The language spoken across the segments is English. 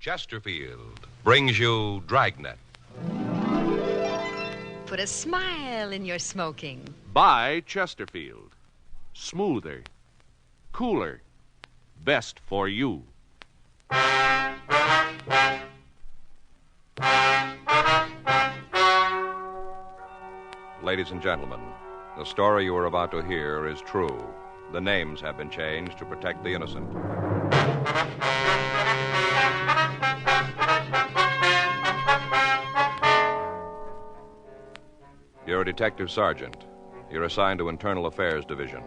Chesterfield brings you Dragnet. Put a smile in your smoking. Buy Chesterfield. Smoother, cooler, best for you. Ladies and gentlemen, the story you are about to hear is true. The names have been changed to protect the innocent. You're a detective sergeant. You're assigned to Internal Affairs Division.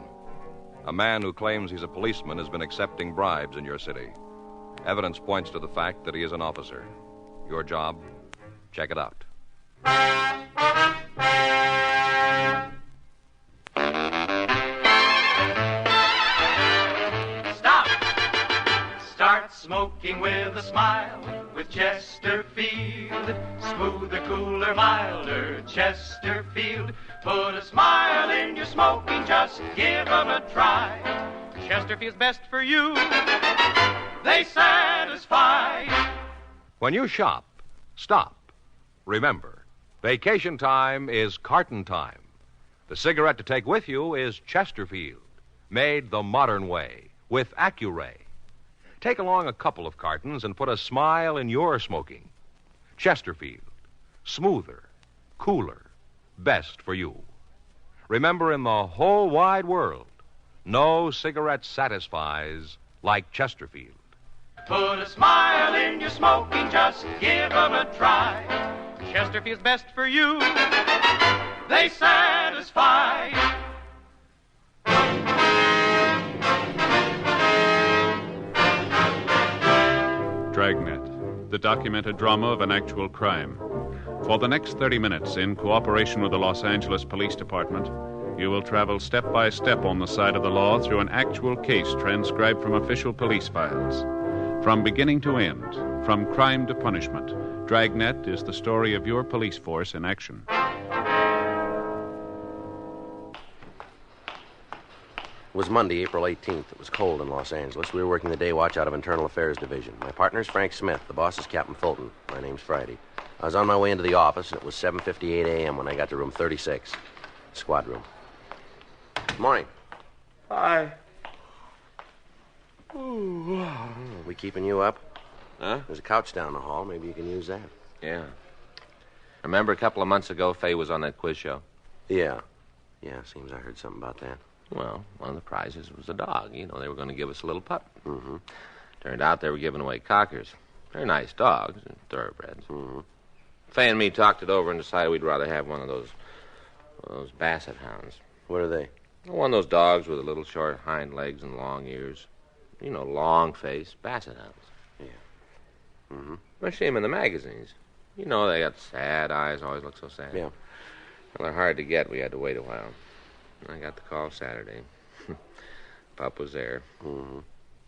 A man who claims he's a policeman has been accepting bribes in your city. Evidence points to the fact that he is an officer. Your job? Check it out. Stop! Start smoking with a smile with Chesterfield. Smoother, cooler, milder Chesterfield. Put a smile in your smoking, just give them a try. Chesterfield's best for you. They satisfy. When you shop, stop. Remember, vacation time is carton time. The cigarette to take with you is Chesterfield, made the modern way with Accuray. Take along a couple of cartons and put a smile in your smoking. Chesterfield, smoother, cooler, best for you. Remember, in the whole wide world, no cigarette satisfies like Chesterfield. Put a smile in your smoking, just give them a try. Chesterfield's best for you. They satisfy. Dragnet, the documented drama of an actual crime. For the next 30 minutes, in cooperation with the Los Angeles Police Department, you will travel step by step on the side of the law through an actual case transcribed from official police files. From beginning to end, from crime to punishment, Dragnet is the story of your police force in action. It was Monday, April 18th. It was cold in Los Angeles. We were working the day watch out of Internal Affairs Division. My partner's Frank Smith. The boss is Captain Fulton. My name's Friday. I was on my way into the office, and it was 7:58 a.m. when I got to room 36, squad room. Good morning. Hi. We keeping you up? Huh? There's a couch down the hall. Maybe you can use that. Yeah. Remember a couple of months ago, Faye was on that quiz show? Yeah. Yeah, seems I heard something about that. Well, one of the prizes was a dog. You know, they were going to give us a little pup. Mm-hmm. Turned out they were giving away cockers. They're nice dogs, thoroughbreds. Mm-hmm. Faye and me talked it over and decided we'd rather have one of those basset hounds. What are they? One of those dogs with a little short hind legs and long ears. You know, long face, basset hounds. Yeah. Mm-hmm. I see them in the magazines. You know, they got sad eyes, always look so sad. Yeah. Well, they're hard to get. We had to wait a while. I got the call Saturday. Pup was there. Mm-hmm.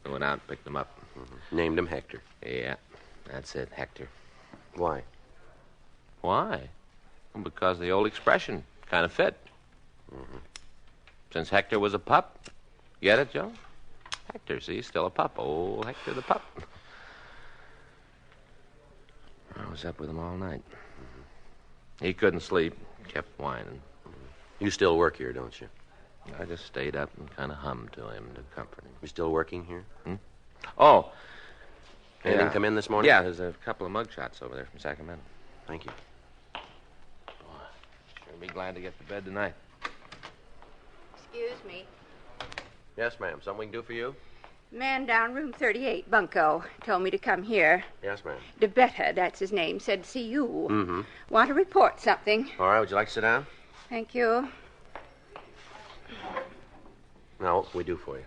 I went out and picked him up. Mm-hmm. Named him Hector. Yeah, that's it, Hector. Why? Why? Well, because the old expression kind of fit. Mm-hmm. Since Since Hector was a pup. Get it, Joe? Hector, see, still a pup. Oh, Hector the pup. I was up with him all night. He couldn't sleep. Kept whining. You still work here, don't you? I just stayed up and kind of hummed to him to comfort him. You still working here? Oh. Anything yeah. come in this morning? Yeah, there's a couple of mug shots over there from Sacramento. Thank you. Boy, sure be glad to get to bed tonight. Excuse me. Yes, ma'am. Something we can do for you? Man down room 38, Bunko, told me to come here. Yes, ma'am. DeBetta, that's his name, said see you. Mm-hmm. Want to report something. All right, would you like to sit down? Thank you. Now, what can we do for you?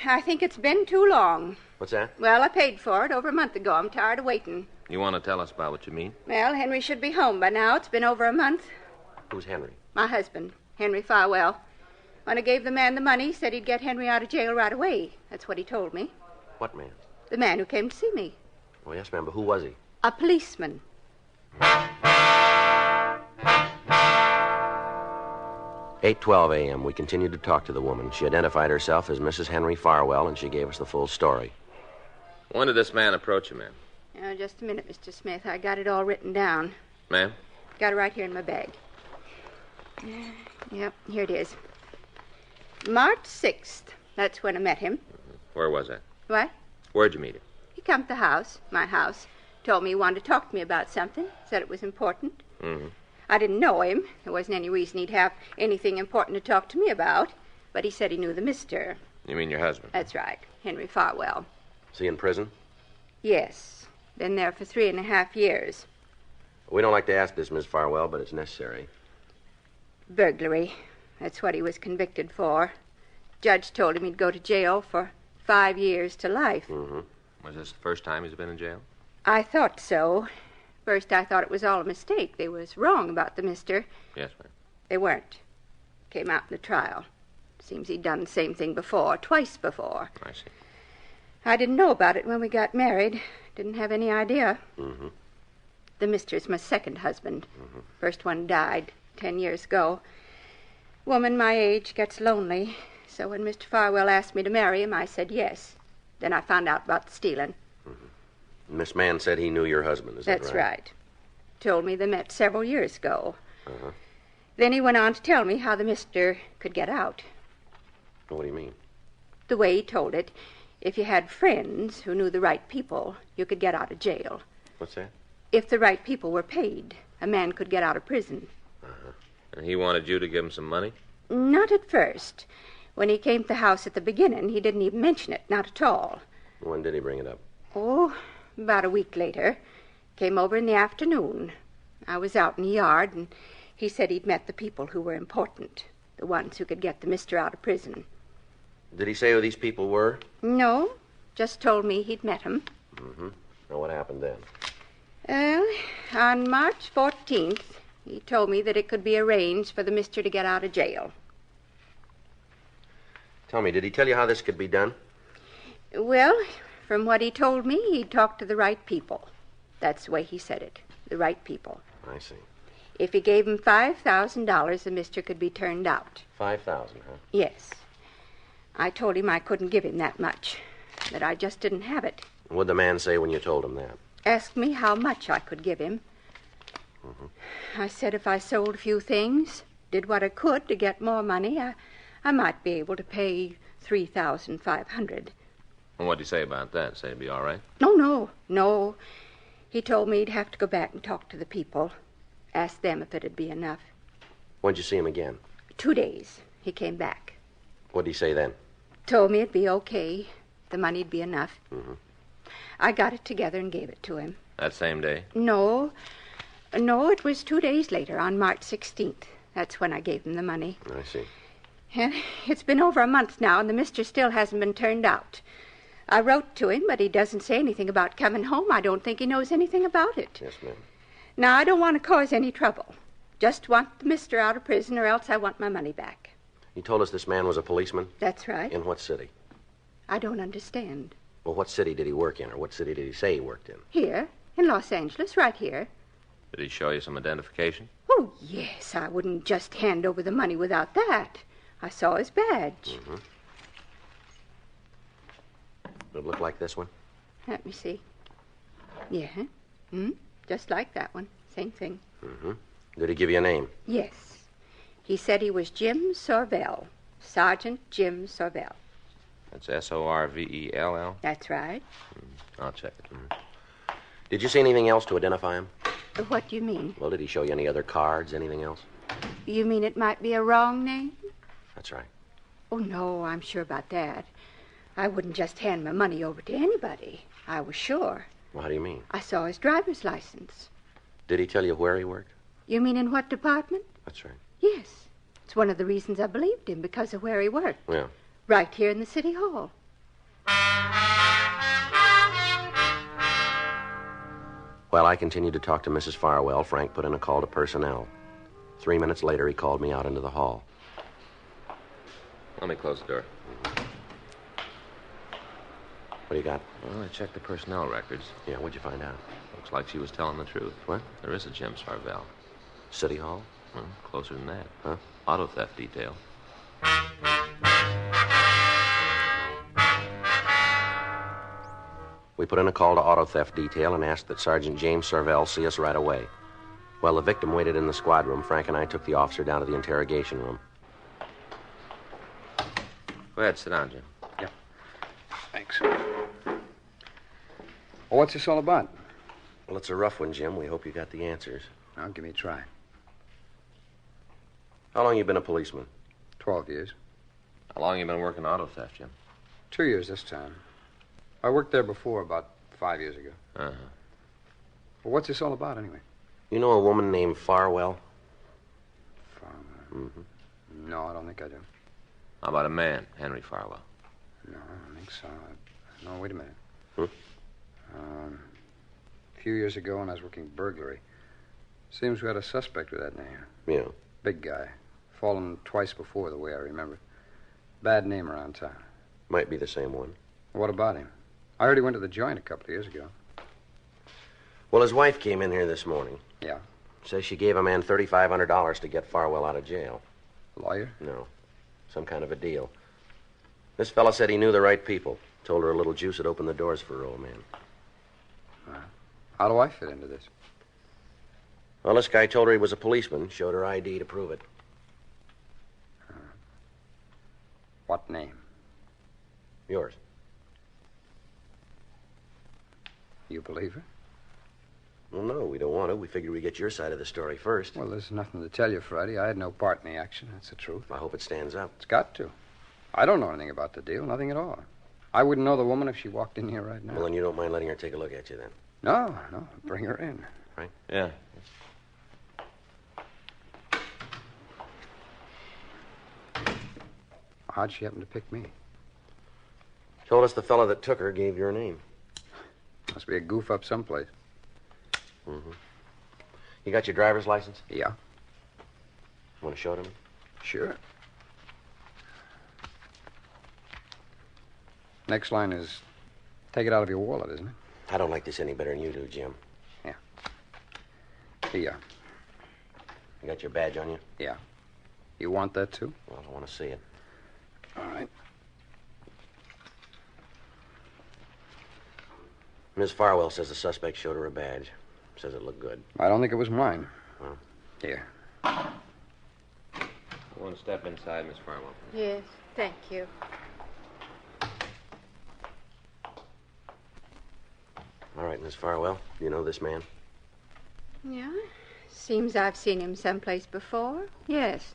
I think it's been too long. What's that? Well, I paid for it over a month ago. I'm tired of waiting. You want to tell us about what you mean? Well, Henry should be home by now. It's been over a month. Who's Henry? My husband, Henry Farwell. When I gave the man the money, he said he'd get Henry out of jail right away. That's what he told me. What man? The man who came to see me. Oh, yes, ma'am, but who was he? A policeman. 8:12 a.m. We continued to talk to the woman. She identified herself as Mrs. Henry Farwell, and she gave us the full story. When did this man approach you, ma'am? Just a minute, Mr. Smith. I got it all written down. Ma'am? Got it right here in my bag. Yep, here it is. March 6th. That's when I met him. Where was that? What? Where'd you meet him? He come to the house, my house. Told me he wanted to talk to me about something. Said it was important. Mm-hmm. I didn't know him. There wasn't any reason he'd have anything important to talk to me about. But he said he knew the mister. You mean your husband? That's right, Henry Farwell. Is he in prison? Yes. Been there for 3.5 years. We don't like to ask this, Miss Farwell, but it's necessary. Burglary. That's what he was convicted for. Judge told him he'd go to jail for 5 years to life. Mm-hmm. Was this the first time he's been in jail? I thought so. First, I thought it was all a mistake. They was wrong about the mister. Yes, ma'am. They weren't. Came out in the trial. Seems he'd done the same thing before, twice before. I see. I didn't know about it when we got married. Didn't have any idea. Mm-hmm. The mister's my second husband. Mm-hmm. First one died 10 years ago. Woman my age gets lonely. So when Mr. Farwell asked me to marry him, I said yes. Then I found out about the stealing. Mm-hmm. Miss Mann said he knew your husband, is that right? That's right. Told me they met several years ago. Uh-huh. Then he went on to tell me how the mister could get out. What do you mean? The way he told it, if you had friends who knew the right people, you could get out of jail. What's that? If the right people were paid, a man could get out of prison. Uh-huh. And he wanted you to give him some money? Not at first. When he came to the house at the beginning, he didn't even mention it, not at all. When did he bring it up? Oh, about a week later. Came over in the afternoon. I was out in the yard, and he said he'd met the people who were important, the ones who could get the mister out of prison. Did he say who these people were? No, just told me he'd met 'em. Mm-hmm. Now, what happened then? Well, on March 14th, he told me that it could be arranged for the mister to get out of jail. Tell me, did he tell you how this could be done? Well, from what he told me, he talked to the right people. That's the way he said it, the right people. I see. If he gave him $5,000, the mister could be turned out. 5,000, huh? Yes. I told him I couldn't give him that much, that I just didn't have it. What'd the man say when you told him that? Asked me how much I could give him. I said if I sold a few things, did what I could to get more money, I might be able to pay $3,500. Well, what'd he say about that? Say it'd be all right? No. He told me he'd have to go back and talk to the people. Ask them if it'd be enough. When'd you see him again? 2 days. He came back. What'd he say then? Told me it'd be okay. The money'd be enough. Mm-hmm. I got it together and gave it to him. That same day? No, it was 2 days later, on March 16th. That's when I gave him the money. I see. And it's been over a month now, and the mister still hasn't been turned out. I wrote to him, but he doesn't say anything about coming home. I don't think he knows anything about it. Yes, ma'am. Now, I don't want to cause any trouble. Just want the mister out of prison, or else I want my money back. He told us this man was a policeman? That's right. In what city? I don't understand. Well, what city did he work in, or what city did he say he worked in? Here, in Los Angeles, right here. Did he show you some identification? Oh, yes. I wouldn't just hand over the money without that. I saw his badge. Mm-hmm. Did it look like this one? Let me see. Yeah. Just like that one. Same thing. Mm-hmm. Did he give you a name? Yes. He said he was Jim Sorvell. Sergeant Jim Sorvell. That's Sorvell? That's right. I'll check it. Did you see anything else to identify him? What do you mean? Well, did he show you any other cards, anything else? You mean it might be a wrong name? That's right. Oh, no, I'm sure about that. I wouldn't just hand my money over to anybody. I was sure. Well, how do you mean? I saw his driver's license. Did he tell you where he worked? You mean in what department? That's right. Yes. It's one of the reasons I believed him, because of where he worked. Yeah. Right here in the city hall. While I continued to talk to Mrs. Farwell, Frank put in a call to personnel. 3 minutes later, he called me out into the hall. Let me close the door. What do you got? Well, I checked the personnel records. Yeah, what'd you find out? Looks like she was telling the truth. What? There is a Jim Sorvell. City Hall? Well, closer than that. Huh? Auto theft detail. We put in a call to auto theft detail and asked that Sergeant James Sorvell see us right away. While the victim waited in the squad room, Frank and I took the officer down to the interrogation room. Go ahead, sit down, Jim. Yeah. Thanks. Well, what's this all about? Well, it's a rough one, Jim. We hope you got the answers. Now, give me a try. How long you been a policeman? 12 years. How long you been working auto theft, Jim? 2 years this time. I worked there before, about 5 years ago. Uh-huh. Well, what's this all about, anyway? You know a woman named Farwell? Farwell? Mm-hmm. No, I don't think I do. How about a man, Henry Farwell? No, I don't think so. No, wait a minute. A few years ago when I was working burglary, seems we had a suspect with that name. Yeah. Big guy. Fallen twice before, the way I remember. Bad name around town. Might be the same one. What about him? I heard he went to the joint a couple of years ago. Well, his wife came in here this morning. Yeah. Says she gave a man $3,500 to get Farwell out of jail. Lawyer? No. Some kind of a deal. This fella said he knew the right people. Told her a little juice would open the doors for her old man. How do I fit into this? Well, this guy told her he was a policeman. Showed her ID to prove it. What name? Yours. You believe her? Well, no, we don't want to. We figured we'd get your side of the story first. Well, there's nothing to tell you, Friday. I had no part in the action. That's the truth. I hope it stands up. It's got to. I don't know anything about the deal. Nothing at all. I wouldn't know the woman if she walked in here right now. Well, then you don't mind letting her take a look at you, then? No. Bring her in. Right? Yeah. How'd she happen to pick me? Told us the fella that took her gave your name. Must be a goof up someplace. Mm-hmm. You got your driver's license? Yeah. Want to show it to me? Sure. Next line is, take it out of your wallet, isn't it? I don't like this any better than you do, Jim. Yeah. Here you are. You got your badge on you? Yeah. You want that, too? Well, I want to see it. All right. Ms. Farwell says the suspect showed her a badge. Says it looked good. I don't think it was mine. Well. Here. You want to step inside, Miss Farwell? Yes, thank you. All right, Miss Farwell. Do you know this man? Yeah? Seems I've seen him someplace before. Yes.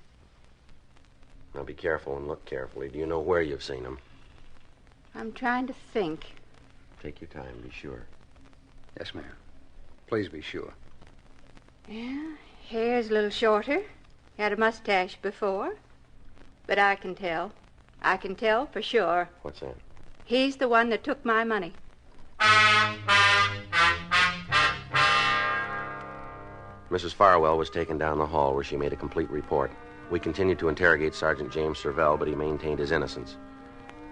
Now be careful and look carefully. Do you know where you've seen him? I'm trying to think. Take your time. Be sure. Yes, ma'am. Please be sure. Yeah, hair's a little shorter. Had a mustache before. But I can tell. I can tell for sure. What's that? He's the one that took my money. Mrs. Farwell was taken down the hall where she made a complete report. We continued to interrogate Sergeant James Sorvell, but he maintained his innocence.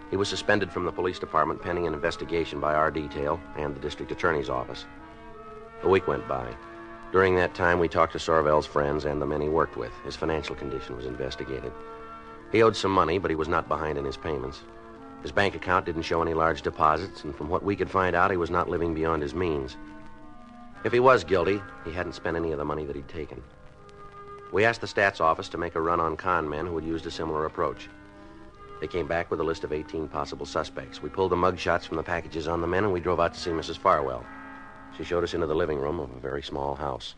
He was suspended from the police department pending an investigation by our detail and the district attorney's office. A week went by. During that time, we talked to Sorvell's friends and the men he worked with. His financial condition was investigated. He owed some money, but he was not behind in his payments. His bank account didn't show any large deposits, and from what we could find out, he was not living beyond his means. If he was guilty, he hadn't spent any of the money that he'd taken. We asked the stats office to make a run on con men who had used a similar approach. They came back with a list of 18 possible suspects. We pulled the mug shots from the packages on the men, and we drove out to see Mrs. Farwell. She showed us into the living room of a very small house.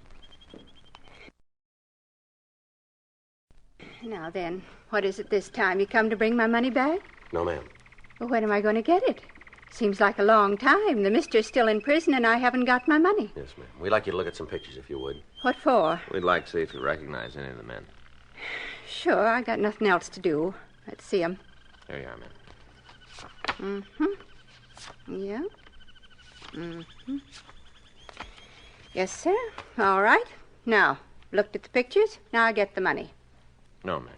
Now then, what is it this time? You come to bring my money back? No, ma'am. Well, when am I going to get it? Seems like a long time. The mister's still in prison, and I haven't got my money. Yes, ma'am. We'd like you to look at some pictures, if you would. What for? We'd like to see if you recognize any of the men. Sure, I got nothing else to do. Let's see 'em. There you are, ma'am. Mm-hmm. Yeah. Mm-hmm. Yes, sir. All right. Now, looked at the pictures. Now I get the money. No, ma'am.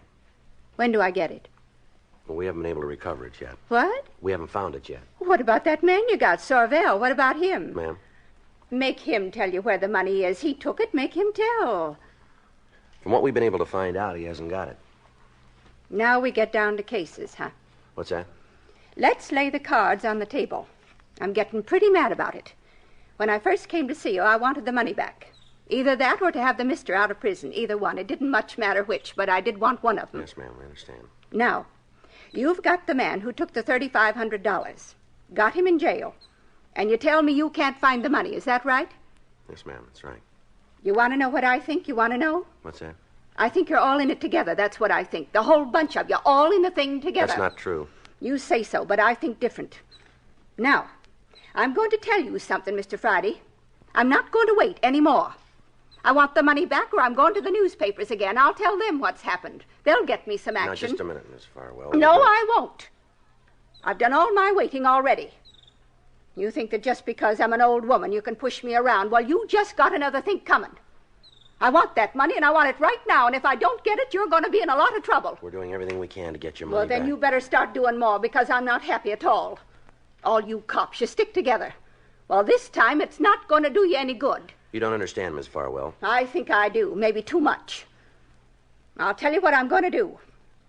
When do I get it? Well, we haven't been able to recover it yet. What? We haven't found it yet. What about that man you got, Sorvell? What about him? Ma'am? Make him tell you where the money is. He took it. Make him tell. From what we've been able to find out, he hasn't got it. Now we get down to cases, huh? What's that? Let's lay the cards on the table. I'm getting pretty mad about it. When I first came to see you, I wanted the money back. Either that or to have the mister out of prison. Either one. It didn't much matter which, but I did want one of them. Yes, ma'am, I understand. Now, you've got the man who took the $3,500. Got him in jail. And you tell me you can't find the money. Is that right? Yes, ma'am, that's right. You want to know what I think? You want to know? What's that? I think you're all in it together. That's what I think. The whole bunch of you, all in the thing together. That's not true. You say so, but I think different. Now, I'm going to tell you something, Mr. Friday. I'm not going to wait any more. I want the money back or I'm going to the newspapers again. I'll tell them what's happened. They'll get me some action. Now, just a minute, Miss Farwell. No, I won't. I've done all my waiting already. You think that just because I'm an old woman you can push me around. Well, you just got another think coming. I want that money, and I want it right now, and if I don't get it, you're going to be in a lot of trouble. We're doing everything we can to get your money Well, then back. you better start doing more, because I'm not happy at all. All you cops, you stick together. Well, this time it's not going to do you any good. You don't understand, Miss Farwell. I think I do, maybe too much. I'll tell you what I'm going to do.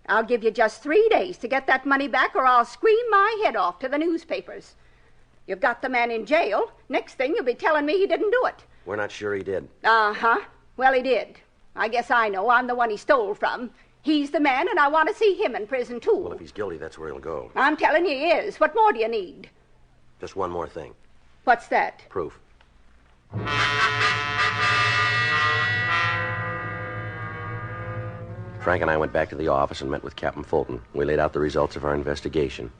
I'll give you just 3 days to get that money back, or I'll scream my head off to the newspapers. You've got the man in jail. Next thing, you'll be telling me he didn't do it. We're not sure he did. Uh-huh. Well, he did. I guess I know. I'm the one he stole from. He's the man, and I want to see him in prison, too. Well, if he's guilty, that's where he'll go. I'm telling you he is. What more do you need? Just one more thing. What's that? Proof. Frank and I went back to the office and met with Captain Fulton. We laid out the results of our investigation.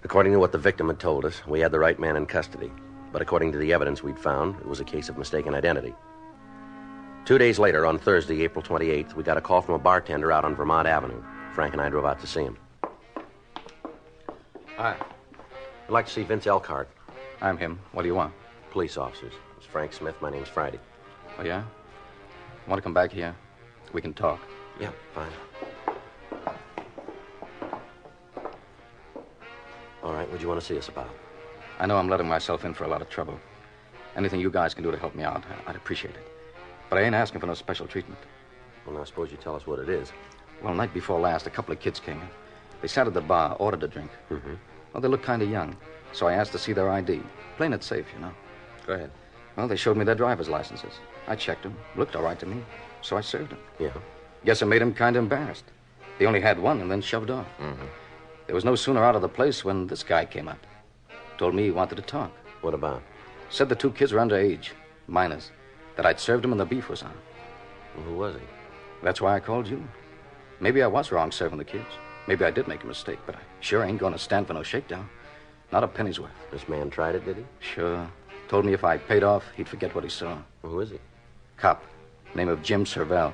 According to what the victim had told us, we had the right man in custody. But according to the evidence we'd found, it was a case of mistaken identity. 2 days later, on Thursday, April 28th, we got a call from a bartender out on Vermont Avenue. Frank and I drove out to see him. Hi. I'd like to see Vince Elkhart. I'm him. What do you want? Police officers. It's Frank Smith. My name's Friday. Oh, yeah? Want to come back here? We can talk. Yeah, fine. All right, what'd you want to see us about? I know I'm letting myself in for a lot of trouble. Anything you guys can do to help me out, I'd appreciate it. But I ain't asking for no special treatment. Well, now, suppose you tell us what it is. Well, night before last, a couple of kids came in. They sat at the bar, ordered a drink. Mm-hmm. Well, they looked kind of young, so I asked to see their ID. Playing it safe, you know. Go ahead. Well, they showed me their driver's licenses. I checked them. Looked all right to me, so I served them. Yeah. Guess I made them kind of embarrassed. They only had one and then shoved off. Mm-hmm. They was no sooner out of the place when this guy came up. Told me he wanted to talk. What about? Said the two kids were underage, minors, that I'd served them and the beef was on. Well, who was he? That's why I called you. Maybe I was wrong serving the kids. Maybe I did make a mistake, but I sure ain't going to stand for no shakedown. Not a penny's worth. This man tried it, did he? Sure. Told me if I paid off, he'd forget what he saw. Well, who is he? Cop. Name of Jim Servell.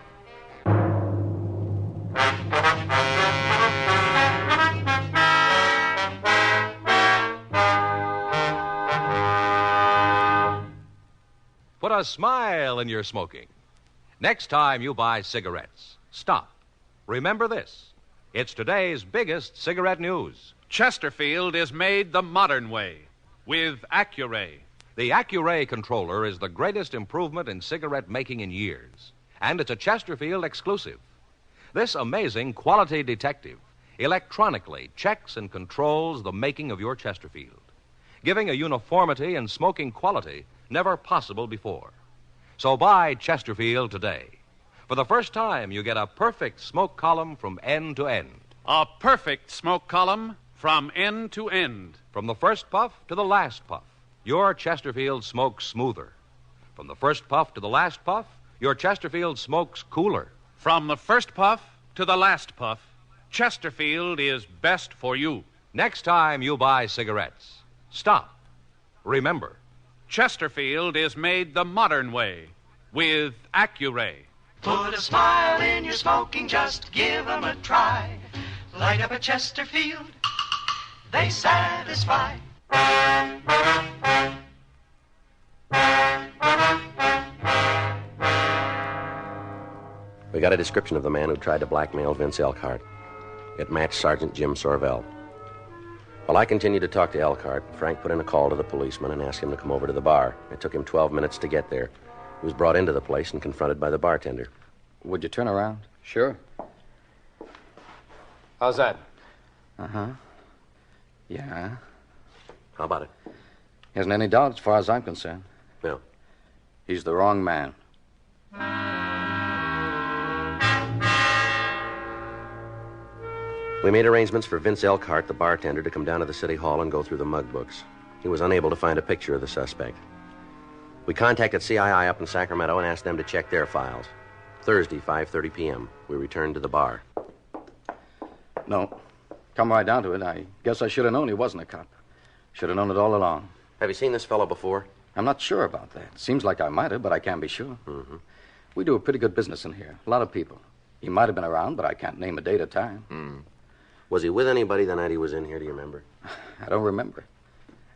Put a smile in your smoking. Next time you buy cigarettes, stop. Remember this. It's today's biggest cigarette news. Chesterfield is made the modern way with Accuray. The Accuray controller is the greatest improvement in cigarette making in years, and it's a Chesterfield exclusive. This amazing quality detective electronically checks and controls the making of your Chesterfield, giving a uniformity in smoking quality never possible before. So buy Chesterfield today. For the first time, you get a perfect smoke column from end to end. A perfect smoke column from end to end. From the first puff to the last puff, your Chesterfield smokes smoother. From the first puff to the last puff, your Chesterfield smokes cooler. From the first puff to the last puff, Chesterfield is best for you. Next time you buy cigarettes, stop. Remember, Chesterfield is made the modern way with Accuray. Put a smile in your smoking, just give 'em a try. Light up a Chesterfield, they satisfy. We got a description of the man who tried to blackmail Vince Elkhart. It matched Sergeant Jim Sorvell. While I continued to talk to Elkhart, Frank put in a call to the policeman and asked him to come over to the bar. It took him 12 minutes to get there. He was brought into the place and confronted by the bartender. Would you turn around? Sure. How's that? Uh-huh. Yeah. How about it? Isn't any doubt as far as I'm concerned. No. He's the wrong man. We made arrangements for Vince Elkhart, the bartender, to come down to the city hall and go through the mug books. He was unable to find a picture of the suspect. We contacted CII up in Sacramento and asked them to check their files. Thursday, 5:30 p.m., we returned to the bar. No. Come right down to it, I guess I should have known he wasn't a cop. Should have known it all along. Have you seen this fellow before? I'm not sure about that. Seems like I might have, but I can't be sure. Mm-hmm. We do a pretty good business in here. A lot of people. He might have been around, but I can't name a date or time. Was he with anybody the night he was in here, do you remember? I don't remember.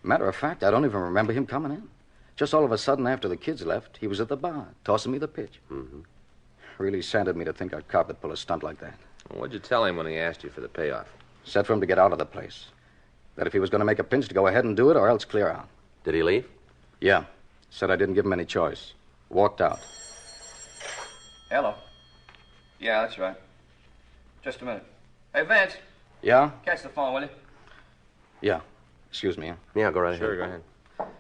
Matter of fact, I don't even remember him coming in. Just all of a sudden, after the kids left, he was at the bar, tossing me the pitch. Mm-hmm. Really saddened me to think a cop would pull a stunt like that. What'd you tell him when he asked you for the payoff? Said for him to get out of the place. That if he was going to make a pinch, to go ahead and do it, or else clear out. Did he leave? Yeah. Said I didn't give him any choice. Walked out. Hello. Yeah, that's right. Just a minute. Hey, Vance, Yeah? catch the phone, will you? Yeah. Excuse me. Yeah, go right Sure, ahead. go ahead.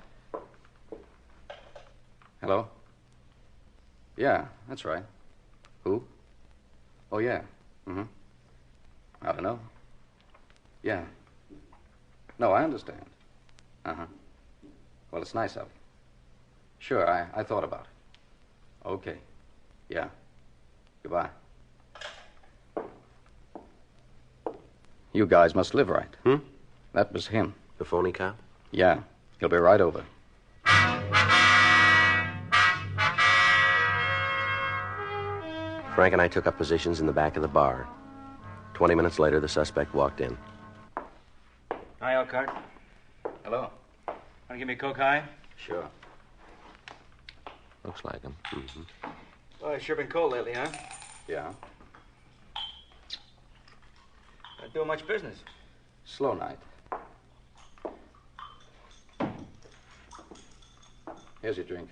Hello? Yeah, that's right. Who? Oh, yeah. Mm-hmm. I don't know. Yeah. No, I understand. Uh-huh. Well, it's nice of you. Sure, I thought about it. Okay. Yeah. Goodbye. You guys must live right. That was him. The phony cop? Yeah. He'll be right over. Frank and I took up positions in the back of the bar. 20 minutes later, the suspect walked in. Hi, Elkhart. Hello. Want to give me a Coke High? Sure. Looks like him. Well, it's sure been cold lately, huh? Yeah. Not doing much business. Slow night. Here's your drink.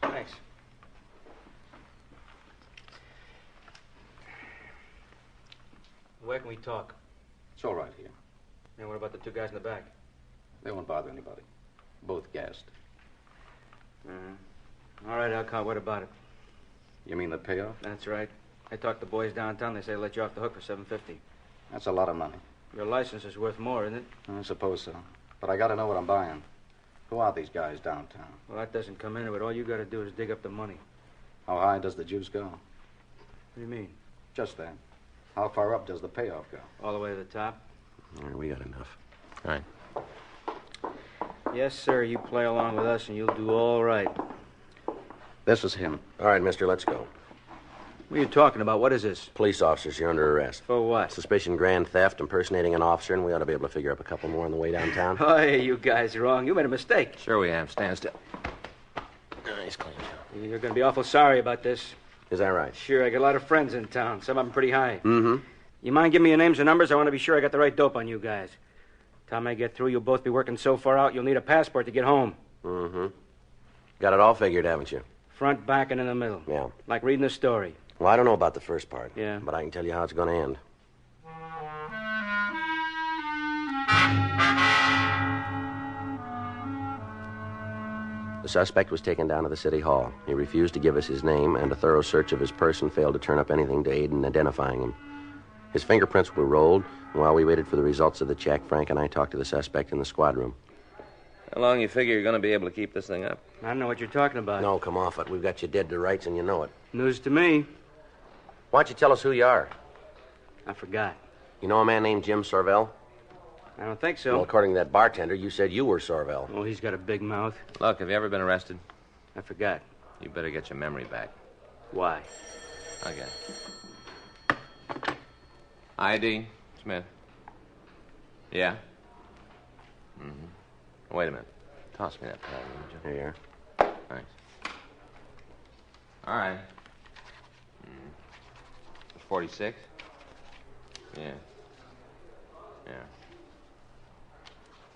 Thanks. Where can we talk? It's all right here. And what about the two guys in the back? They won't bother anybody. Both gassed. All right, Elkhart, what about it? You mean the payoff? That's right. I talked to the boys downtown. They say they'll let you off the hook for $750. That's a lot of money. Your license is worth more, isn't it? I suppose so. But I gotta know what I'm buying. Who are these guys downtown? Well, that doesn't come into it. All you got to do is dig up the money. How high does the juice go? What do you mean? Just that. How far up does the payoff go? All the way to the top? All right, we got enough. All right. Yes, sir. You play along with us and you'll do all right. This is him. All right, mister, let's go. What are you talking about? What is this? Police officers, you're under arrest. For what? Suspicion grand theft, impersonating an officer, and we ought to be able to figure up a couple more on the way downtown. Oh, hey, you guys are wrong. You made a mistake. Sure we have. Stand still. Nice clean job. You're going to be awful sorry about this. Is that right? Sure, I got a lot of friends in town. Some of them pretty high. Mm-hmm. You mind giving me your names and numbers? I want to be sure I got the right dope on you guys. Time I get through, you'll both be working so far out, you'll need a passport to get home. Mm-hmm. Got it all figured, haven't you? Front, back, and in the middle. Yeah. Like reading a story. Well, I don't know about the first part. Yeah. But I can tell you how it's going to end. The suspect was taken down to the city hall. He refused to give us his name, and a thorough search of his person failed to turn up anything to aid in identifying him. His fingerprints were rolled, and while we waited for the results of the check, Frank and I talked to the suspect in the squad room. How long you figure you're going to be able to keep this thing up? I don't know what you're talking about. No, come off it. We've got you dead to rights, and you know it. News to me. Why don't you tell us who you are? I forgot. You know a man named Jim Sorvell? I don't think so. Well, according to that bartender, you said you were Sorvell. Oh, he's got a big mouth. Look, have you ever been arrested? I forgot. You better get your memory back. Why? Okay. ID, Smith. Yeah? Mm-hmm. Wait a minute. Toss me that pad, would you? Here you are. Thanks. All right. 46? Yeah. Yeah.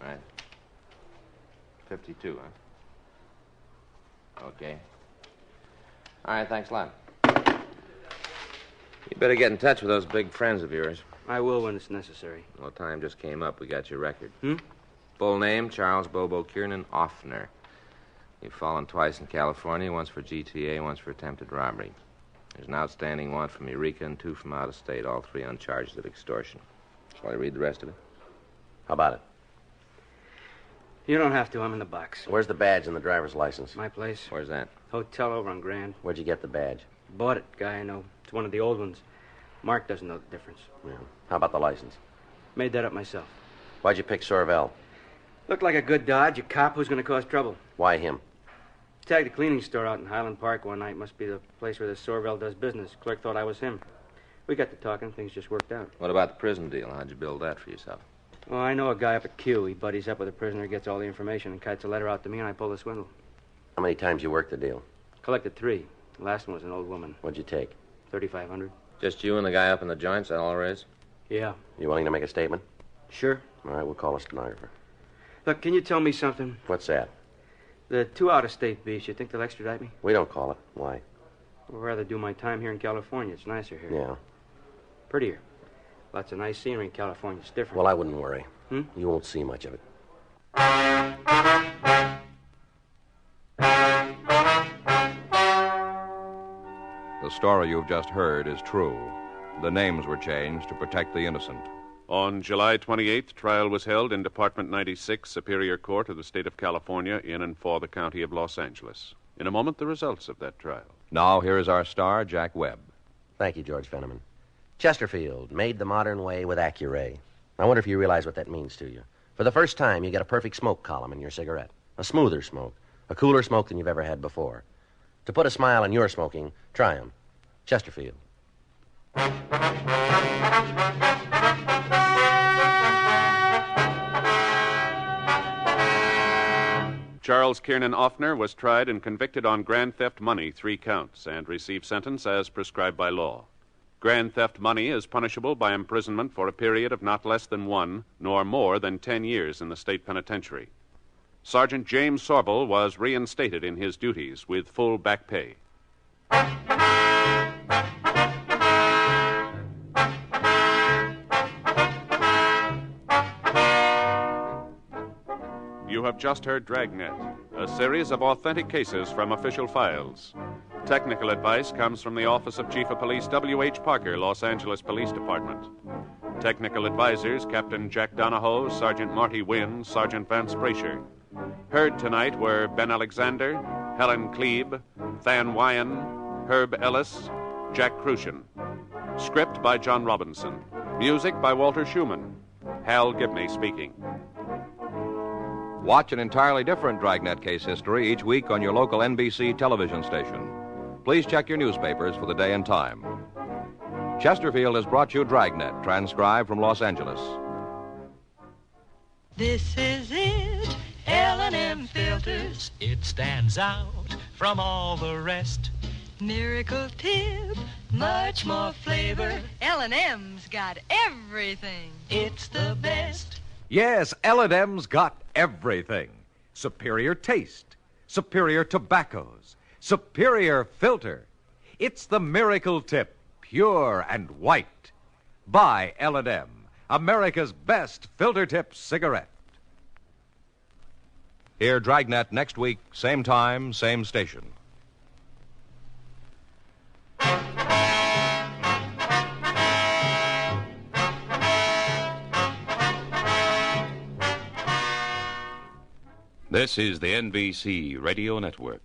Right. 52, huh? Okay. All right, thanks a lot. You better get in touch with those big friends of yours. I will when it's necessary. Well, time just came up. We got your record. Full name, Charles Bobo Kiernan Offner. You've fallen twice in California, once for GTA, once for attempted robbery. There's an outstanding one from Eureka and 2 from out of state, all 3 on charges of extortion. Shall I read the rest of it? How about it? You don't have to. I'm in the box. Where's the badge and the driver's license? My place. Where's that? Hotel over on Grand. Where'd you get the badge? Bought it. Guy I know. It's one of the old ones. Mark doesn't know the difference. Yeah. How about the license? Made that up myself. Why'd you pick Sorvell? Looked like a good dodge. A cop who's going to cause trouble. Why him? Tagged a cleaning store out in Highland Park one night. Must be the place where the Sorvell does business. Clerk thought I was him. We got to talking. Things just worked out. What about the prison deal? How'd you build that for yourself? Well, I know a guy up at Q. He buddies up with a prisoner, gets all the information, and kites a letter out to me, and I pull the swindle. How many times you worked the deal? Collected 3. The last one was an old woman. What'd you take? $3,500. Just you and the guy up in the joints, that all there is? Yeah. You willing to make a statement? Sure. All right, we'll call a stenographer. Look, can you tell me something? What's that? The 2 out-of-state beefs, you think they'll extradite me? We don't call it. Why? I'd rather do my time here in California. It's nicer here. Yeah. Prettier. Lots of nice scenery in California. It's different. Well, I wouldn't worry. Hmm? You won't see much of it. The story you've just heard is true. The names were changed to protect the innocent. On July 28th, trial was held in Department 96, Superior Court of the State of California, in and for the County of Los Angeles. In a moment, the results of that trial. Now, here is our star, Jack Webb. Thank you, George Fenneman. Chesterfield, made the modern way with Accuray. I wonder if you realize what that means to you. For the first time, you get a perfect smoke column in your cigarette. A smoother smoke. A cooler smoke than you've ever had before. To put a smile on your smoking, try 'em. Chesterfield. Charles Kiernan Offner was tried and convicted on grand theft money, 3 counts, and received sentence as prescribed by law. Grand theft money is punishable by imprisonment for a period of not less than 1, nor more than 10 years in the state penitentiary. Sergeant James Sorvell was reinstated in his duties with full back pay. You have just heard Dragnet, a series of authentic cases from official files. Technical advice comes from the Office of Chief of Police W.H. Parker, Los Angeles Police Department. Technical advisors, Captain Jack Donahoe, Sergeant Marty Wynn, Sergeant Vance Brasher. Heard tonight were Ben Alexander, Helen Klebe, Than Wyan, Herb Ellis, Jack Crucian. Script by John Robinson. Music by Walter Schumann. Hal Gibney speaking. Watch an entirely different Dragnet case history each week on your local NBC television station. Please check your newspapers for the day and time. Chesterfield has brought you Dragnet, transcribed from Los Angeles. This is it, L&M Filters. It stands out from all the rest. Miracle tip, much more flavor. L&M's got everything. It's the best. Yes, L&M's got everything. Superior taste, superior tobaccos, superior filter. It's the miracle tip, pure and white. Buy L&M, America's best filter tip cigarette. Hear Dragnet next week, same time, same station. This is the NBC Radio Network.